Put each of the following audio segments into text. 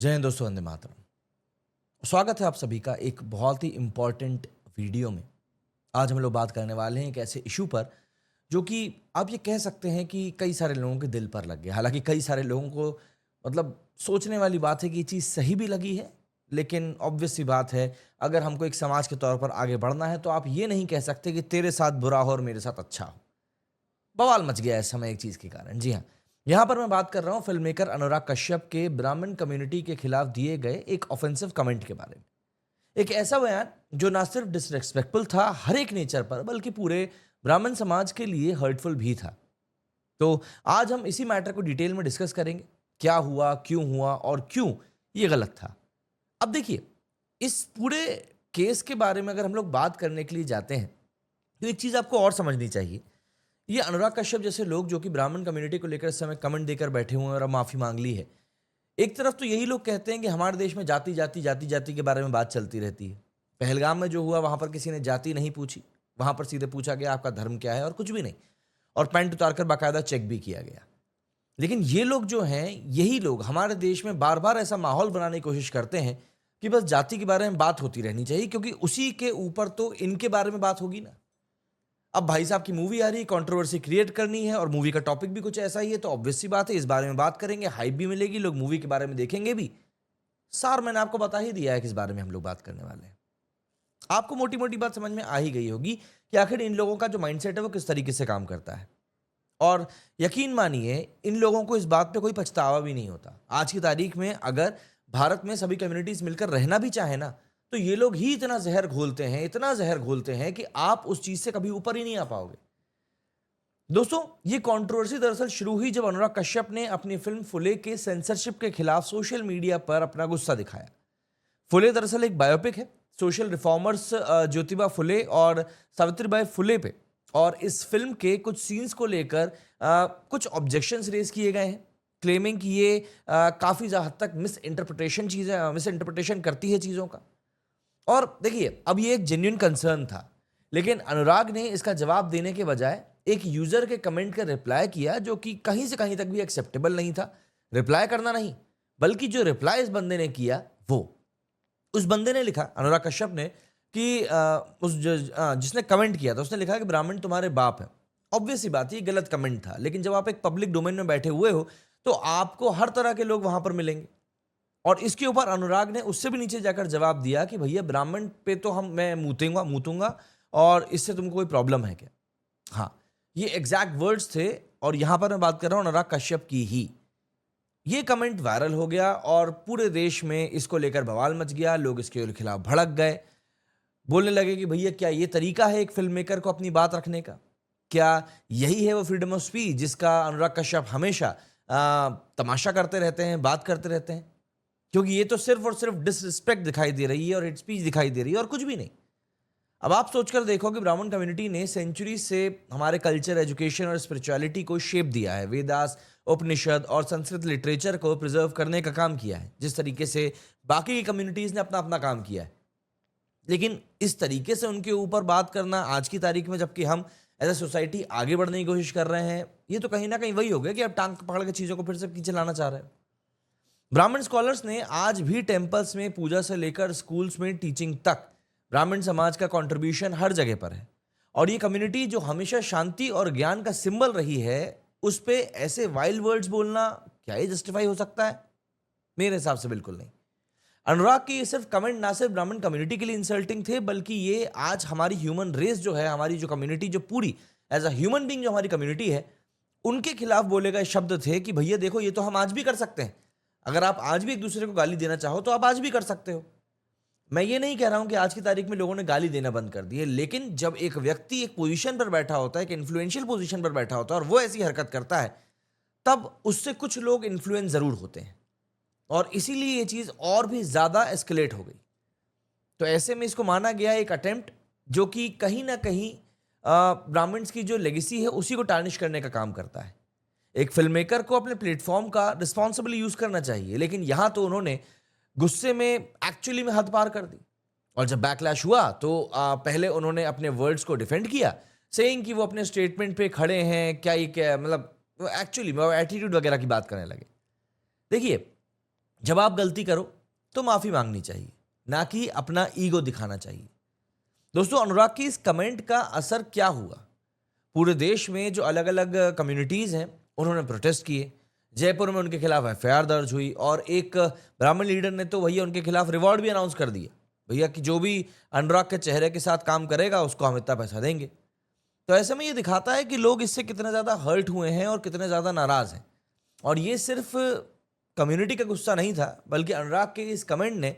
जय हिंद दोस्तों, वंदे मातरम। स्वागत है आप सभी का एक बहुत ही इम्पोर्टेंट वीडियो में। आज हम लोग बात करने वाले हैं एक ऐसे इशू पर जो कि आप ये कह सकते हैं कि कई सारे लोगों के दिल पर लग गया। हालांकि कई सारे लोगों को मतलब सोचने वाली बात है कि ये चीज़ सही भी लगी है, लेकिन ऑब्वियस सी बात है, अगर हमको एक समाज के तौर पर आगे बढ़ना है तो आप ये नहीं कह सकते कि तेरे साथ बुरा हो और मेरे साथ अच्छा हो। बवाल मच गया है इस समय एक चीज़ के कारण। जी हाँ, यहाँ पर मैं बात कर रहा हूँ फ़िल्म मेकर अनुराग कश्यप के ब्राह्मण कम्युनिटी के खिलाफ दिए गए एक ऑफेंसिव कमेंट के बारे में। एक ऐसा बयान जो ना सिर्फ डिसरिस्पेक्टफुल था हर एक नेचर पर, बल्कि पूरे ब्राह्मण समाज के लिए हर्टफुल भी था। तो आज हम इसी मैटर को डिटेल में डिस्कस करेंगे। क्या हुआ और क्यों ये गलत था। अब देखिए, इस पूरे केस के बारे में अगर हम लोग बात करने के लिए जाते हैं, तो एक चीज़ आपको और समझनी चाहिए। ये अनुराग कश्यप जैसे लोग जो कि ब्राह्मण कम्युनिटी को लेकर इस समय कमेंट देकर बैठे हुए हैं और अब माफी मांग ली है। एक तरफ तो यही लोग कहते हैं कि हमारे देश में जाति के बारे में बात चलती रहती है। पहलगाम में जो हुआ वहां पर किसी ने जाति नहीं पूछी, वहां पर सीधे पूछा गया आपका धर्म क्या है और कुछ भी नहीं। और पैंट उतारकर बाकायदा चेक भी किया गया। लेकिन ये लोग जो हैं, यही लोग हमारे देश में बार बार ऐसा माहौल बनाने की कोशिश करते हैं कि बस जाति के बारे में बात होती रहनी चाहिए, क्योंकि उसी के ऊपर तो इनके बारे में बात होगी ना। अब भाई साहब की मूवी आ रही है, कंट्रोवर्सी क्रिएट करनी है और मूवी का टॉपिक भी कुछ ऐसा ही है, तो ऑब्वियस सी बात है इस बारे में बात करेंगे, हाइप भी मिलेगी, लोग मूवी के बारे में देखेंगे भी। सार मैंने आपको बता ही दिया है किस बारे में हम लोग बात करने वाले हैं। आपको मोटी मोटी बात समझ में आ ही गई होगी कि आखिर इन लोगों का जो माइंडसेट है वो किस तरीके से काम करता है। और यकीन मानिए, इन लोगों को इस बात पे कोई पछतावा भी नहीं होता। आज की तारीख में अगर भारत में सभी कम्युनिटीज मिलकर रहना भी चाहे ना, तो ये लोग ही इतना जहर घोलते हैं, इतना जहर घोलते हैं कि आप उस चीज से कभी ऊपर ही नहीं आ पाओगे। दोस्तों, ये कंट्रोवर्सी दरअसल शुरू हुई जब अनुराग कश्यप ने अपनी फिल्म फुले के सेंसरशिप के खिलाफ सोशल मीडिया पर अपना गुस्सा दिखाया। फुले दरअसल एक बायोपिक है सोशल रिफॉर्मर्स ज्योतिबा फुले और सावित्रीबाई फुले पे। और इस फिल्म के कुछ सीन्स को लेकर कुछ ऑब्जेक्शंस रेज किए गए हैं, क्लेमिंग कि ये काफ़ी हद तक मिस इंटरप्रिटेशन करती है चीज़ों का। और देखिए, अब ये एक जेन्युइन कंसर्न था, लेकिन अनुराग ने इसका जवाब देने के बजाय एक यूजर के कमेंट का रिप्लाई किया, जो कि कहीं से कहीं तक भी एक्सेप्टेबल नहीं था। रिप्लाई करना नहीं, बल्कि जो रिप्लाई इस बंदे ने किया, वो उस बंदे ने लिखा, अनुराग कश्यप ने, कि जिसने कमेंट किया था उसने लिखा कि ब्राह्मण तुम्हारे बाप है। ऑब्वियस सी बात है, ये गलत कमेंट था, लेकिन जब आप एक पब्लिक डोमेन में बैठे हुए हो तो आपको हर तरह के लोग वहां पर मिलेंगे। और इसके ऊपर अनुराग ने उससे भी नीचे जाकर जवाब दिया कि भैया, ब्राह्मण पे तो मैं मूतूंगा मूतूंगा, और इससे तुमको कोई प्रॉब्लम है क्या। हाँ, ये एग्जैक्ट वर्ड्स थे। और यहां पर मैं बात कर रहा हूं अनुराग कश्यप की ही। ये कमेंट वायरल हो गया और पूरे देश में इसको लेकर बवाल मच गया। लोग इसके खिलाफ भड़क गए, बोलने लगे कि भैया, क्या ये तरीका है एक फिल्म मेकर को अपनी बात रखने का? क्या यही है वो फ्रीडम ऑफ स्पीच जिसका अनुराग कश्यप हमेशा तमाशा करते रहते हैं, बात करते रहते हैं? क्योंकि ये तो सिर्फ और सिर्फ डिसरिस्पेक्ट दिखाई दे रही है और हेट स्पीच दिखाई दे रही है और कुछ भी नहीं। अब आप सोचकर देखो कि ब्राह्मण कम्युनिटी ने सेंचुरी से हमारे कल्चर, एजुकेशन और स्पिरिचुअलिटी को शेप दिया है। वेदास, उपनिषद और संस्कृत लिटरेचर को प्रिजर्व करने का काम किया है, जिस तरीके से बाकी की कम्युनिटीज ने अपना अपना काम किया है। लेकिन इस तरीके से उनके ऊपर बात करना आज की तारीख में, जबकि हम एज ए सोसाइटी आगे बढ़ने की कोशिश कर रहे हैं, ये तो कहीं ना कहीं वही हो गया कि अब टांग पकड़ के चीजों को फिर से पीछे लाना चाह रहे हैं। ब्राह्मण स्कॉलर्स ने आज भी टेम्पल्स में पूजा से लेकर स्कूल्स में टीचिंग तक ब्राह्मण समाज का कंट्रीब्यूशन हर जगह पर है। और ये कम्युनिटी जो हमेशा शांति और ज्ञान का सिंबल रही है, उस पे ऐसे वाइल्ड वर्ड्स बोलना, क्या ये जस्टिफाई हो सकता है? मेरे हिसाब से बिल्कुल नहीं। अनुराग के ये सिर्फ कमेंट ना सिर्फ ब्राह्मण कम्युनिटी के लिए इंसल्टिंग थे, बल्कि ये आज हमारी ह्यूमन रेस जो है, हमारी जो कम्युनिटी, जो पूरी एज अ ह्यूमन बीइंग जो हमारी कम्युनिटी है, उनके खिलाफ बोले गए शब्द थे कि भैया देखो, ये तो हम आज भी कर सकते हैं। अगर आप आज भी एक दूसरे को गाली देना चाहो तो आप आज भी कर सकते हो। मैं ये नहीं कह रहा हूं कि आज की तारीख में लोगों ने गाली देना बंद कर दी है, लेकिन जब एक व्यक्ति एक पोजीशन पर बैठा होता है, एक इन्फ्लुएंशियल पोजीशन पर बैठा होता है, और वो ऐसी हरकत करता है, तब उससे कुछ लोग इन्फ्लुएंस जरूर होते हैं। और इसीलिए ये चीज और भी ज्यादा एस्केलेट हो गई। तो ऐसे में इसको माना गया एक अटेम्प्ट जो कि कहीं ना कहीं ब्राह्मण्स की जो लेगेसी है उसी को टार्निश करने का काम करता है। एक फिल्म मेकर को अपने प्लेटफॉर्म का रिस्पॉन्सिबली यूज करना चाहिए, लेकिन यहां तो उन्होंने गुस्से में एक्चुअली में हद पार कर दी। और जब बैकलैश हुआ तो पहले उन्होंने अपने वर्ड्स को डिफेंड किया, सेइंग कि वो अपने स्टेटमेंट पे खड़े हैं, क्या ये क्या मतलब, एक्चुअली वो एटीट्यूड वगैरह की बात करने लगे। देखिए, जब आप गलती करो तो माफ़ी मांगनी चाहिए, ना कि अपना ईगो दिखाना चाहिए। दोस्तों, अनुराग की इस कमेंट का असर क्या हुआ? पूरे देश में जो अलग अलग कम्युनिटीज़ हैं, उन्होंने प्रोटेस्ट किए। जयपुर में उनके खिलाफ एफआईआर दर्ज हुई और एक ब्राह्मण लीडर ने तो भैया उनके खिलाफ रिवॉर्ड भी अनाउंस कर दिया, भैया कि जो भी अनुराग के चेहरे के साथ काम करेगा उसको हम इतना पैसा देंगे। तो ऐसे में ये दिखाता है कि लोग इससे कितने ज़्यादा हर्ट हुए हैं और कितने ज़्यादा नाराज़ हैं। और ये सिर्फ कम्युनिटी का गुस्सा नहीं था, बल्कि अनुराग के इस कमेंट ने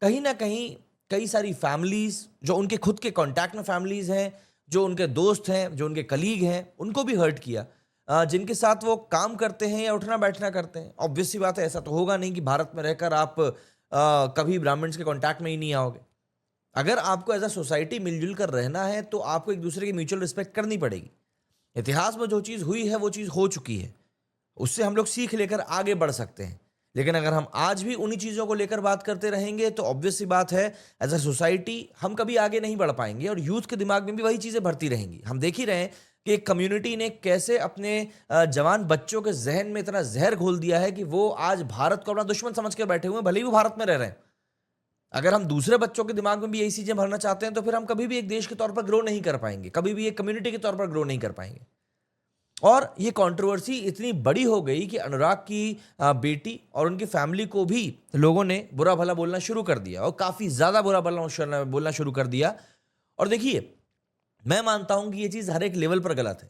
कहीं ना कहीं कई सारी फैमिलीज़, जो उनके खुद के कांटेक्ट में फैमिलीज़ हैं, जो उनके दोस्त हैं, जो उनके कलीग हैं, उनको भी हर्ट किया। जिनके साथ वो काम करते हैं या उठना बैठना करते हैं। ऑब्वियस सी बात है, ऐसा तो होगा नहीं कि भारत में रहकर आप कभी ब्राह्मण्स के कांटेक्ट में ही नहीं आओगे। अगर आपको एज अ सोसाइटी मिलजुल कर रहना है तो आपको एक दूसरे की म्यूचुअल रिस्पेक्ट करनी पड़ेगी। इतिहास में जो चीज़ हुई है वो चीज़ हो चुकी है, उससे हम लोग सीख लेकर आगे बढ़ सकते हैं। लेकिन अगर हम आज भी उन्हीं चीज़ों को लेकर बात करते रहेंगे तो ऑब्वियस सी बात है, एज अ सोसाइटी हम कभी आगे नहीं बढ़ पाएंगे और यूथ के दिमाग में भी वही चीज़ें भरती रहेंगी। हम देख ही रहे हैं कि एक कम्युनिटी ने कैसे अपने जवान बच्चों के जहन में इतना जहर घोल दिया है कि वो आज भारत को अपना दुश्मन समझ कर बैठे हुए हैं, भले ही वो भारत में रह रहे हैं। अगर हम दूसरे बच्चों के दिमाग में भी यही चीज़ें भरना चाहते हैं तो फिर हम कभी भी एक देश के तौर पर ग्रो नहीं कर पाएंगे, कभी भी एक कम्युनिटी के तौर पर ग्रो नहीं कर पाएंगे। और ये कंट्रोवर्सी इतनी बड़ी हो गई कि अनुराग की बेटी और उनकी फैमिली को भी लोगों ने बुरा भला बोलना शुरू कर दिया और काफ़ी ज़्यादा बुरा भला बोलना शुरू कर दिया। और देखिए, मैं मानता हूं कि ये चीज़ हर एक लेवल पर गलत है,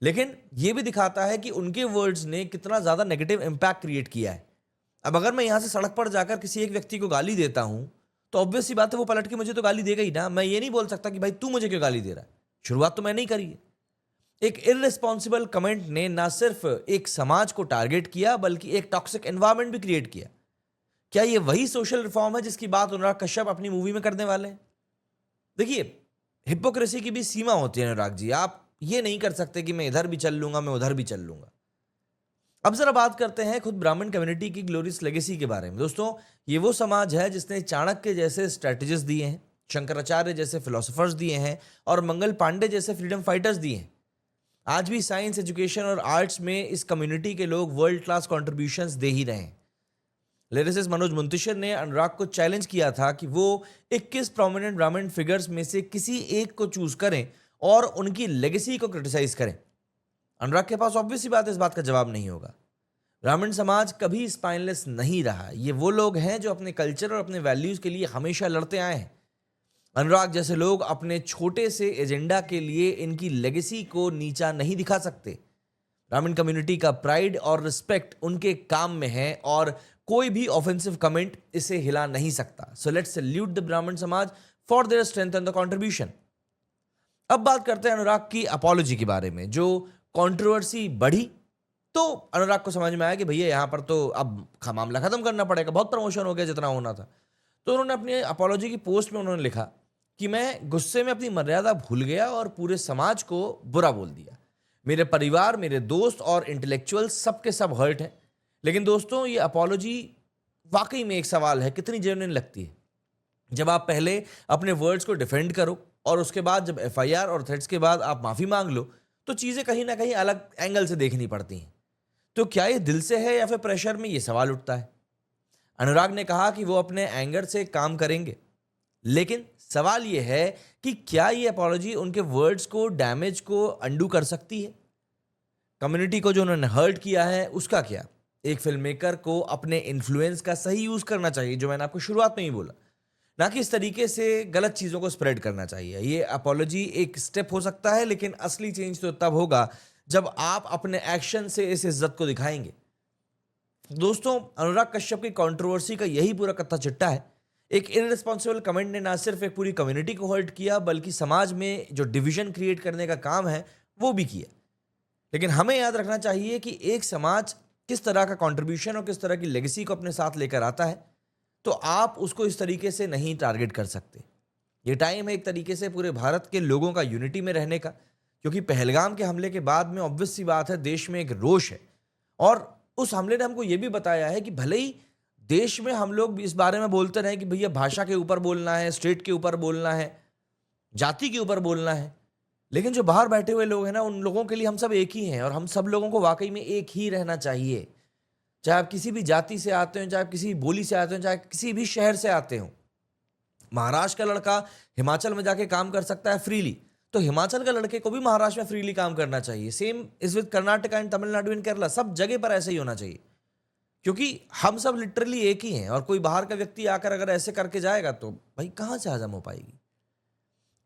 लेकिन ये भी दिखाता है कि उनके वर्ड्स ने कितना ज़्यादा नेगेटिव इम्पैक्ट क्रिएट किया है। अब अगर मैं यहाँ से सड़क पर जाकर किसी एक व्यक्ति को गाली देता हूं तो ऑब्वियस सी बात है वो पलट के मुझे तो गाली देगा ही ना। मैं ये नहीं बोल सकता कि भाई तू मुझे क्यों गाली दे रहा है, शुरुआत तो मैंने ही करी है। एक इररिस्पॉन्सिबल कमेंट ने ना सिर्फ एक समाज को टारगेट किया बल्कि एक टॉक्सिक एनवायरनमेंट भी क्रिएट किया। क्या ये वही सोशल रिफॉर्म है जिसकी बात अनुराग कश्यप अपनी मूवी में करने वाले हैं? देखिए, हिपोक्रेसी की भी सीमा होती है अनुराग जी। आप ये नहीं कर सकते कि मैं इधर भी चल लूंगा, मैं उधर भी चल लूंगा। अब जरा बात करते हैं खुद ब्राह्मण कम्युनिटी की ग्लोरियस लेगेसी के बारे में। दोस्तों, ये वो समाज है जिसने चाणक्य जैसे स्ट्रेटेजिस्ट दिए हैं, शंकराचार्य जैसे फिलोसोफर्स दिए हैं और मंगल पांडे जैसे फ्रीडम फाइटर्स दिए हैं। आज भी साइंस, एजुकेशन और आर्ट्स में इस कम्युनिटी के लोग वर्ल्ड क्लास कॉन्ट्रीब्यूशंस दे ही रहे हैं। लिरिसिस्ट मनोज मुंतशिर ने अनुराग को चैलेंज किया था कि वो 21 प्रोमिनेंट ब्राह्मण फिगर्स में से किसी एक को चूज करें और उनकी लेगेसी को क्रिटिसाइज करें। अनुराग के पास ऑब्वियस सी बात है, इस बात का जवाब नहीं होगा। ब्राह्मण समाज कभी स्पाइनलेस नहीं रहा। ये वो लोग हैं जो अपने कल्चर और अपने वैल्यूज के लिए हमेशा लड़ते आए हैं। अनुराग जैसे लोग अपने छोटे से एजेंडा के लिए इनकी लेगेसी को नीचा नहीं दिखा सकते। ब्राह्मण कम्युनिटी का प्राइड और रिस्पेक्ट उनके काम में है और कोई भी ऑफेंसिव कमेंट इसे हिला नहीं सकता। सो लेट्स सैल्यूट द ब्राह्मण समाज for their strength and the contribution. अब बात करते हैं अनुराग की अपॉलॉजी के बारे में। जो कंट्रोवर्सी बढ़ी तो अनुराग को समझ में आया कि भैया यहाँ पर तो अब मामला खत्म करना पड़ेगा, बहुत प्रमोशन हो गया जितना होना था। तो उन्होंने अपनी अपॉलॉजी की पोस्ट में उन्होंने लिखा कि मैं गुस्से में अपनी मर्यादा भूल गया और पूरे समाज को बुरा बोल दिया। मेरे परिवार, मेरे दोस्त और इंटेलेक्चुअल सबके सब हर्ट हैं। लेकिन दोस्तों, ये अपॉलॉजी वाकई में एक सवाल है, कितनी जेन्युइन लगती है। जब आप पहले अपने वर्ड्स को डिफेंड करो और उसके बाद जब एफआईआर और थ्रेट्स के बाद आप माफ़ी मांग लो तो चीज़ें कहीं ना कहीं अलग एंगल से देखनी पड़ती हैं। तो क्या ये दिल से है या फिर प्रेशर में, ये सवाल उठता है। अनुराग ने कहा कि वो अपने एंगर से काम करेंगे, लेकिन सवाल ये है कि क्या ये अपॉलॉजी उनके वर्ड्स को, डैमेज को अंडू कर सकती है? कम्युनिटी को जो उन्होंने हर्ट किया है उसका क्या? एक फिल्म मेकर को अपने इन्फ्लुएंस का सही यूज करना चाहिए, जो मैंने आपको शुरुआत में ही बोला, ना कि इस तरीके से गलत चीज़ों को स्प्रेड करना चाहिए। ये अपॉलॉजी एक स्टेप हो सकता है, लेकिन असली चेंज तो तब होगा जब आप अपने एक्शन से इस इज्जत को दिखाएंगे। दोस्तों, अनुराग कश्यप की कंट्रोवर्सी का यही पूरा कत्था चिट्टा है। एक इररिस्पॉन्सिबल कमेंट ने ना सिर्फ एक पूरी कम्युनिटी को हर्ट किया बल्कि समाज में जो डिवीजन क्रिएट करने का काम है वो भी किया। लेकिन हमें याद रखना चाहिए कि एक समाज किस तरह का कंट्रीब्यूशन और किस तरह की लेगेसी को अपने साथ लेकर आता है, तो आप उसको इस तरीके से नहीं टारगेट कर सकते। ये टाइम है एक तरीके से पूरे भारत के लोगों का यूनिटी में रहने का, क्योंकि पहलगाम के हमले के बाद में ऑब्वियस सी बात है देश में एक रोष है। और उस हमले ने हमको ये भी बताया है कि भले ही देश में हम लोग इस बारे में बोलते रहे कि भैया भाषा के ऊपर बोलना है, स्टेट के ऊपर बोलना है, जाति के ऊपर बोलना है, लेकिन जो बाहर बैठे हुए लोग हैं ना, उन लोगों के लिए हम सब एक ही हैं और हम सब लोगों को वाकई में एक ही रहना चाहिए। चाहे आप किसी भी जाति से आते हो, चाहे आप किसी बोली से आते हो, चाहे किसी भी शहर से आते हो। महाराष्ट्र का लड़का हिमाचल में जाके काम कर सकता है फ्रीली, तो हिमाचल का लड़के को भी महाराष्ट्र में फ्रीली काम करना चाहिए। Same is with Karnataka and Tamil Nadu and Kerala, सब जगह पर ऐसे ही होना चाहिए, क्योंकि हम सब लिटरली एक ही हैं। और कोई बाहर का व्यक्ति आकर अगर ऐसे करके जाएगा तो भाई कहाँ से हजम हो पाएगी।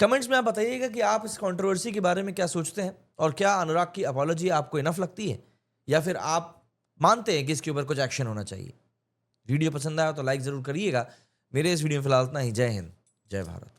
कमेंट्स में आप बताइएगा कि आप इस कंट्रोवर्सी के बारे में क्या सोचते हैं, और क्या अनुराग की अपॉलॉजी आपको इनफ लगती है, या फिर आप मानते हैं कि इसके ऊपर कुछ एक्शन होना चाहिए। वीडियो पसंद आया तो लाइक जरूर करिएगा। मेरे इस वीडियो में फिलहाल इतना ही। जय हिंद, जय भारत।